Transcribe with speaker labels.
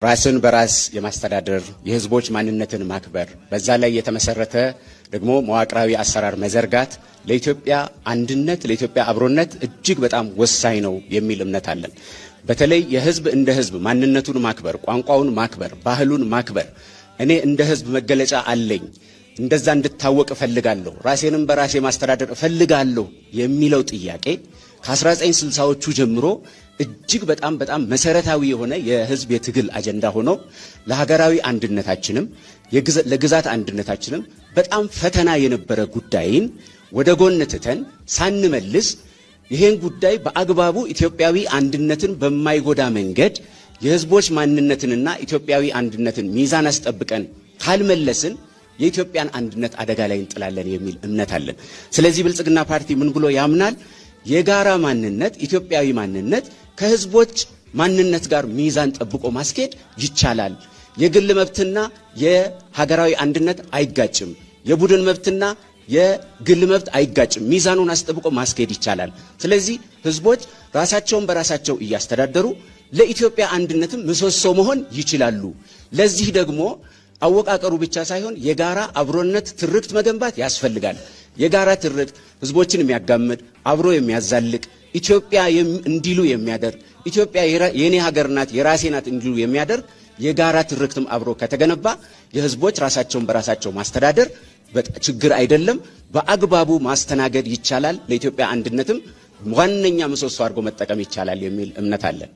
Speaker 1: ራስን በራስ የማስተዳደር የህዝቦች ማንነትን ማክበር በዛ ላይ የተመሰረተ ደግሞ መዋቅራዊ አሰራር መዘርጋት ለኢትዮጵያ አንድነት ለኢትዮጵያ አብሮነት እጅግ በጣም ወሳኝ ነው የሚል እምነት አለን። በተለይ የህዝብ እንደ ህዝብ ማንነቱን ማክበር፣ ቋንቋውን ማክበር፣ ባህሉን ማክበር እኔ እንደ ህዝብ መገለጫ አለኝ እንደዛ እንድታወቅ እፈልጋለሁ ራሴንም በራሴ ማስተዳደር እፈልጋለሁ የሚለው ጥያቄ ከ1960ዎቹ ጀምሮ እጅግ በጣም መሰረታዊ የሆነ የህዝብ የትግል አጀንዳ ሆኖ ለሀገራዊ አንድነታችንም ለግዛት አንድነታችንም በጣም ፈተና የነበረ ጉዳይን ወደ ጎን ትተን ሳንመልስ ይሄን ጉዳይ በአግባቡ ኢትዮጵያዊ አንድነትን በማይጎዳ መንገድ የህዝቦች ማንነትንና ኢትዮጵያዊ አንድነትን ሚዛን አስጠብቀን ካልመለስን የኢትዮጵያን አንድነት አደጋ ላይ እንጥላለን የሚል እምነት አለን። ስለዚህ ብልጽግና ፓርቲ ምን ብሎ ያምናል? የጋራ ማንነት ኢትዮጵያዊ ማንነት ከህዝቦች ማንነት ጋር ሚዛን ጠብቆ ማስኬድ ይቻላል። የግል መብትና የሀገራዊ አንድነት አይጋጭም። የቡድን መብትና የግል መብት አይጋጭም። ሚዛኑን አስጠብቆ ማስኬድ ይቻላል። ስለዚህ ህዝቦች ራሳቸውን በራሳቸው እያስተዳደሩ ለኢትዮጵያ አንድነትም ምሰሶ መሆን ይችላሉ። ለዚህ ደግሞ አወቃቀሩ ብቻ ሳይሆን የጋራ አብሮነት ትርክት መገንባት ያስፈልጋል። የጋራ ትርክት ህዝቦችን የሚያጋምድ አብሮ የሚያዛልቅ ኢትዮጵያ እንዲሉ የሚያደርግ ኢትዮጵያ የኔ ሀገር ናት የራሴ ናት እንዲሉ የሚያደርግ የጋራ ትርክትም አብሮ ከተገነባ የህዝቦች ራሳቸውን በራሳቸው ማስተዳደር ችግር አይደለም፣ በአግባቡ ማስተናገድ ይቻላል። ለኢትዮጵያ አንድነትም ዋነኛ ምሰሶ አድርጎ መጠቀም ይቻላል የሚል እምነት አለን።